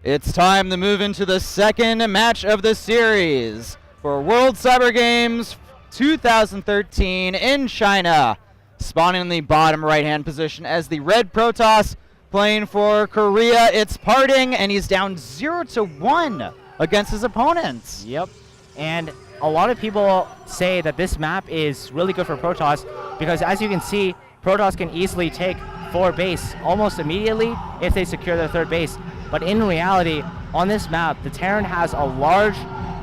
It's time to move into the second match of the series for World Cyber Games 2013 in China. Spawning in the bottom right-hand position as the Red Protoss playing for Korea. It's PartinG, and he's down 0-1 against his opponents. Yep, and a lot of people say that this map is really good for Protoss because, as you can see, Protoss can easily take 4 base almost immediately if they secure their 3rd base. But in reality, on this map, the Terran has a large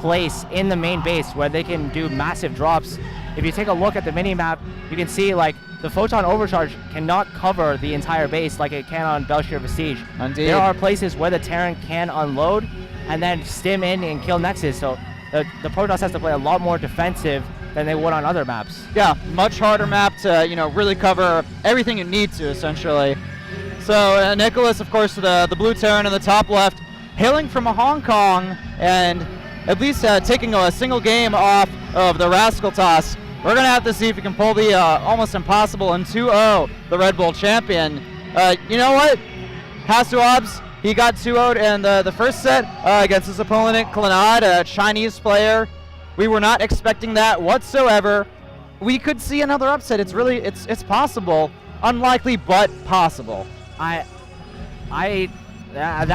place in the main base where they can do massive drops. If you take a look at the mini-map, you can see like the photon overcharge cannot cover the entire base like it can on Belshir Vestige. Indeed. There are places where the Terran can unload and then stim in and kill Nexus. So the Protoss has to play a lot more defensive than they would on other maps. Yeah, much harder map to really cover everything you need to, essentially. So Nicholas, of course, the blue Terran in the top left, hailing from Hong Kong, and at least taking a single game off of the Rascal Toss. We're going to have to see if we can pull the almost impossible in 2-0, the Red Bull champion. You know what? Hasuabs, he got 2-0'd in the first set against his opponent, Klanad, a Chinese player. We were not expecting that whatsoever. We could see another upset. It's possible. Unlikely, but possible. That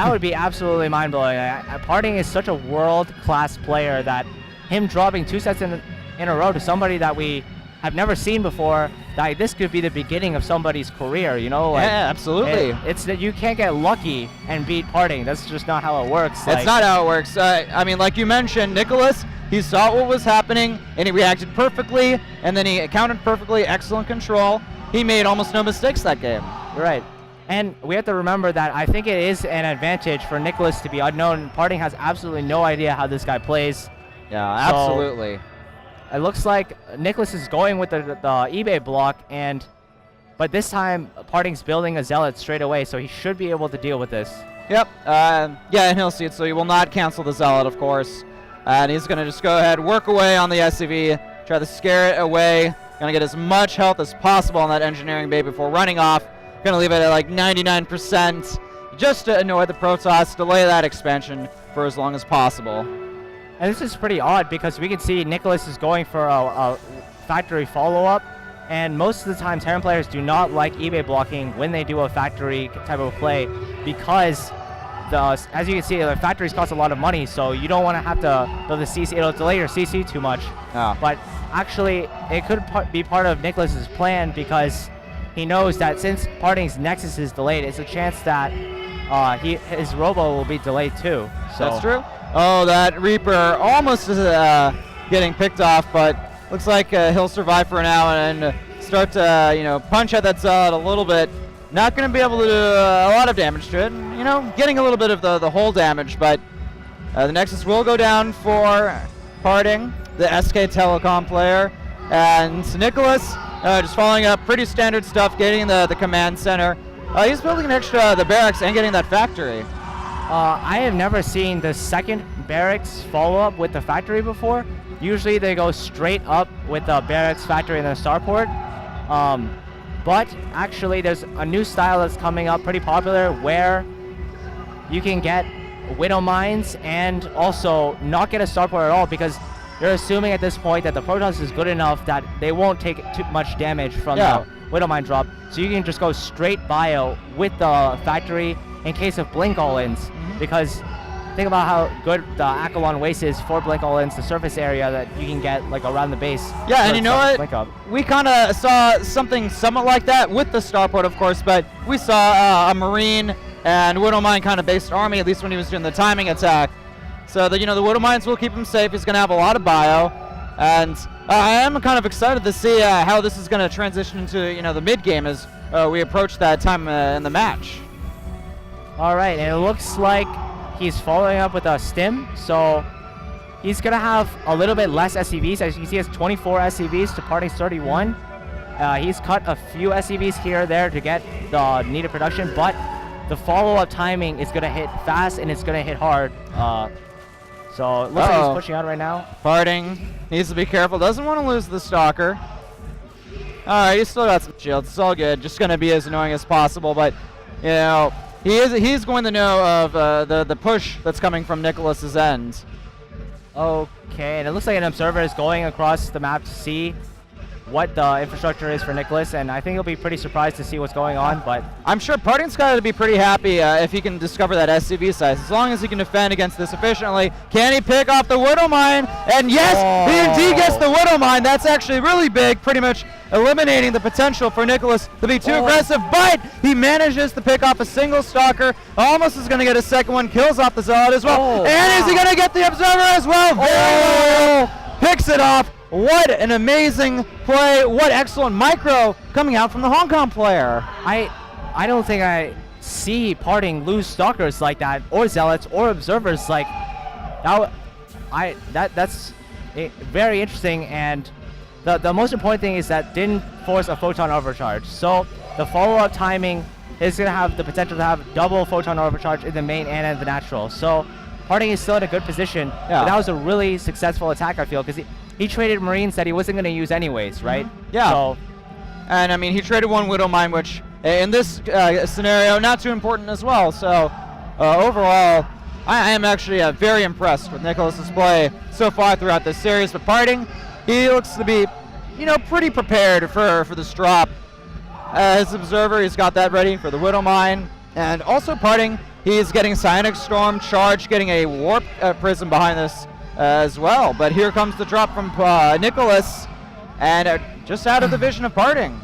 would be absolutely mind-blowing. PartinG is such a world-class player that him dropping 2 sets in a row to somebody that we have never seen before, that this could be the beginning of somebody's career, you know? Like, yeah, absolutely. It's that you can't get lucky and beat PartinG. That's just not how it works. It's not how it works. I mean, like you mentioned, Nicholas, he saw what was happening, and he reacted perfectly, and then he countered perfectly, excellent control. He made almost no mistakes that game. You're right. And we have to remember that I think it is an advantage for Nicholas to be unknown. PartinG has absolutely no idea how this guy plays. Yeah, absolutely. So it looks like Nicholas is going with the eBay block, but this time PartinG's building a Zealot straight away, so he should be able to deal with this. Yep. Yeah, and he'll see it, so he will not cancel the Zealot, of course. And he's going to just go ahead, work away on the SCV, try to scare it away. Going to get as much health as possible on that engineering bay before running off. Going to leave it at like 99% just to annoy the Protoss, delay that expansion for as long as possible. And this is pretty odd because we can see Nicholas is going for a factory follow-up, and most of the time Terran players do not like eBay blocking when they do a factory type of play because as you can see, the factories cost a lot of money, so you don't want to have to build the CC. It'll delay your CC too much. Oh. But actually, it could be part of Nicholas's plan because he knows that since PartinG's Nexus is delayed, it's a chance that his Robo will be delayed too. So. That's true. Oh, that Reaper almost is getting picked off, but looks like he'll survive for now and start to punch at that Zealot a little bit. Not going to be able to do a lot of damage to it. Getting a little bit of the hull damage, but the Nexus will go down for PartinG, the SK Telecom player, and Nicholas just following up pretty standard stuff, getting the command center. He's building an extra the barracks and getting that factory. I have never seen the second barracks follow up with the factory before. Usually they go straight up with the barracks, factory, and the starport. But actually there's a new style that's coming up, pretty popular, where you can get Widow Mines and also not get a starport at all because you're assuming at this point that the Protoss is good enough that they won't take too much damage from the Widow Mine drop. So you can just go straight bio with the factory in case of blink all-ins. Because think about how good the Akalon Waste is for blink all-ins, the surface area that you can get like around the base. Yeah, and you know what? We kind of saw something somewhat like that with the starport, of course, but we saw a Marine and Widow Mine kind of based army, at least when he was doing the timing attack. So the Widow Mines will keep him safe. He's going to have a lot of bio, and I am kind of excited to see how this is going to transition into the mid game as we approach that time in the match. All right, and it looks like he's following up with a stim, so he's going to have a little bit less SCVs. As you can see, he has 24 SCVs to PartinG's 31. He's cut a few SCVs here or there to get the needed production, but the follow-up timing is going to hit fast and it's going to hit hard. So it looks like he's pushing out right now. PartinG needs to be careful. Doesn't want to lose the Stalker. All right, he's still got some shields. It's all good. Just going to be as annoying as possible, but He's going to know of the push that's coming from Nicholas's end. Okay, and it looks like an observer is going across the map to see what the infrastructure is for Nicholas, and I think he'll be pretty surprised to see what's going on, but I'm sure PartinG's got to be pretty happy if he can discover that SCV size, as long as he can defend against this efficiently. Can he pick off the Widow Mine? And yes, he indeed gets the Widow Mine. That's actually really big, pretty much eliminating the potential for Nicholas to be too aggressive, but he manages to pick off a single Stalker, almost is going to get a second one, kills off the Zealot as well, and is he going to get the Observer as well? Very well, picks it off. What an amazing play. What excellent micro coming out from the Hong Kong player. I don't think I see PartinG lose Stalkers like that, or Zealots, or Observers like that. That's very interesting, and the most important thing is that didn't force a photon overcharge. So the follow-up timing is going to have the potential to have double photon overcharge in the main and in the natural. So PartinG is still in a good position. Yeah. But that was a really successful attack, I feel, because he traded Marines that he wasn't going to use anyways, right? Yeah. So, and I mean, he traded one Widow Mine, which in this scenario, not too important as well. So overall, I am actually very impressed with Nicholas's play so far throughout this series. But PartinG, he looks to be, pretty prepared for this drop. As Observer, he's got that ready for the Widow Mine. And also PartinG, he's getting Psionic Storm charge, getting a Warp Prism behind this as well. But here comes the drop from Nicholas, and just out of the vision of PartinG.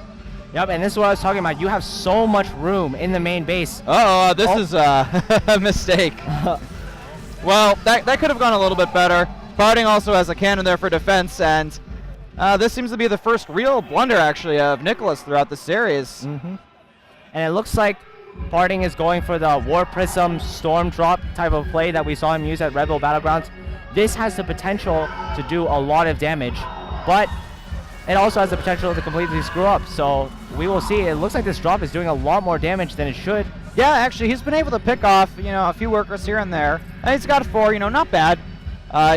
Yep, and this is what I was talking about. You have so much room in the main base. This is a mistake. Well, that could have gone a little bit better. PartinG also has a cannon there for defense, and this seems to be the first real blunder, actually, of Nicholas throughout the series. And it looks like PartinG is going for the War Prism Storm Drop type of play that we saw him use at Red Bull Battlegrounds. This has the potential to do a lot of damage, but it also has the potential to completely screw up. So we will see. It looks like this drop is doing a lot more damage than it should. Yeah, actually, he's been able to pick off, a few workers here and there. And he's got 4, not bad.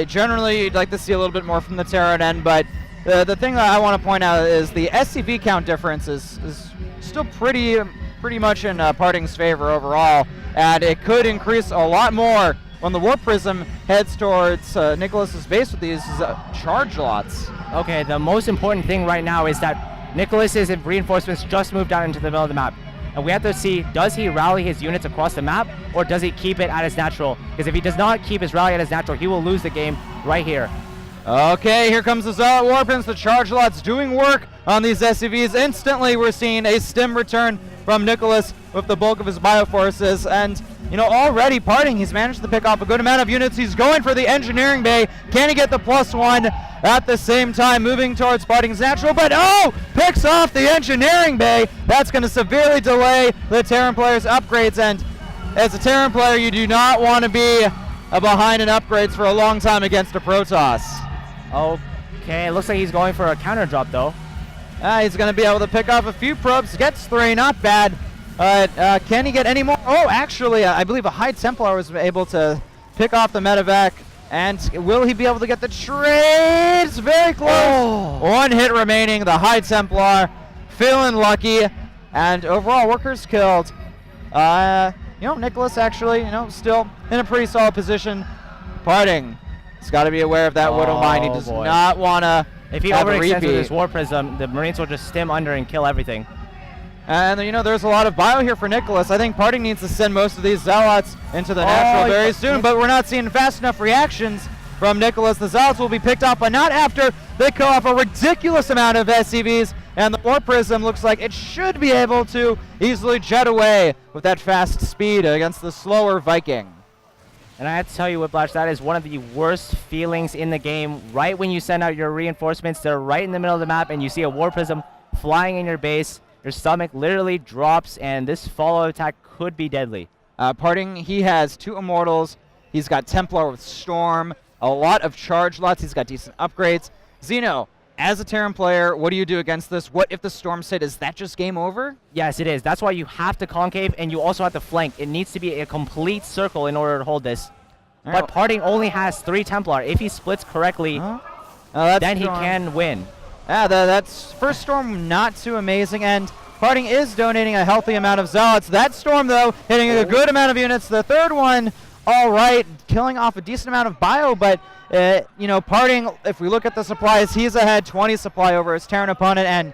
Generally, you'd like to see a little bit more from the Terran end, but the thing that I want to point out is the SCV count difference is still pretty much in PartinG's favor overall, and it could increase a lot more when the Warp Prism heads towards Nicholas's base with these charge lots. Okay, the most important thing right now is that Nicholas's reinforcements just moved out into the middle of the map. And we have to see, does he rally his units across the map, or does he keep it at his natural? Because if he does not keep his rally at his natural, he will lose the game right here. Okay, here comes the Zealot Warpins. The charge lots doing work on these SCVs. Instantly, we're seeing a stim return from Nicholas with the bulk of his bioforces. And, already PartinG, he's managed to pick off a good amount of units. He's going for the engineering bay. Can he get the +1 at the same time, moving towards PartinG's natural? But, picks off the engineering bay. That's going to severely delay the Terran player's upgrades. And as a Terran player, you do not want to be behind in upgrades for a long time against a Protoss. Okay, it looks like he's going for a counter drop, though. He's going to be able to pick off a few probes. Gets 3, not bad. Can he get any more? Actually, I believe a High Templar was able to pick off the medevac. And will he be able to get the trade? It's very close. 1 hit remaining. The High Templar feeling lucky. And overall, workers killed. Nicholas actually, still in a pretty solid position. PartinG, he's got to be aware of that Widow Mine. He does not want to. If he overextends with his War Prism, the Marines will just stim under and kill everything. And there's a lot of bio here for Nicholas. I think PartinG needs to send most of these Zealots into the natural very soon, but we're not seeing fast enough reactions from Nicholas. The Zealots will be picked off, but not after they kill off a ridiculous amount of SCVs, and the War Prism looks like it should be able to easily jet away with that fast speed against the slower Viking. And I have to tell you, Whiplash, that is one of the worst feelings in the game. Right when you send out your reinforcements, they're right in the middle of the map, and you see a War Prism flying in your base. Your stomach literally drops, and this follow attack could be deadly. PartinG, he has 2 Immortals. He's got Templar with Storm, a lot of charge lots. He's got decent upgrades. Zeno, as a Terran player, what do you do against this? What if the Storm hit? Is that just game over? Yes, it is. That's why you have to concave, and you also have to flank. It needs to be a complete circle in order to hold this. But PartinG only has 3 Templar. If he splits correctly, then he can win. That's first Storm not too amazing, and PartinG is donating a healthy amount of Zealots. That Storm, though, hitting a good amount of units. The third one, all right, killing off a decent amount of bio, but PartinG, if we look at the supplies, he's ahead 20 supply over his Terran opponent, and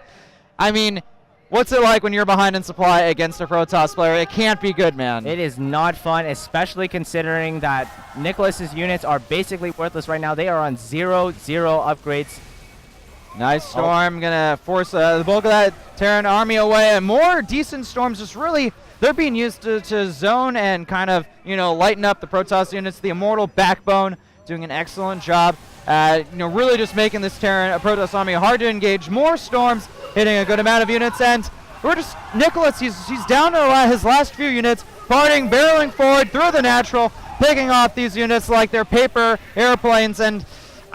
I mean, what's it like when you're behind in supply against a Protoss player? It can't be good, man. It is not fun, especially considering that Nicholas's units are basically worthless right now. They are on 0-0 upgrades. Nice Storm, gonna force the bulk of that Terran army away, and more decent Storms. Just really, they're being used to zone and kind of, lighten up the Protoss units. The Immortal Backbone doing an excellent job, really just making this Terran Protoss army hard to engage. More Storms hitting a good amount of units, and Nicholas, he's down to his last few units. PartinG barreling forward through the natural, picking off these units like they're paper airplanes, and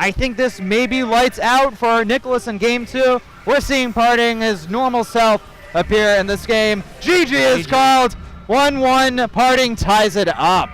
I think this may be lights out for Nicholas in game 2. We're seeing PartinG, his normal self, appear in this game. GG is called. 1-1, PartinG ties it up.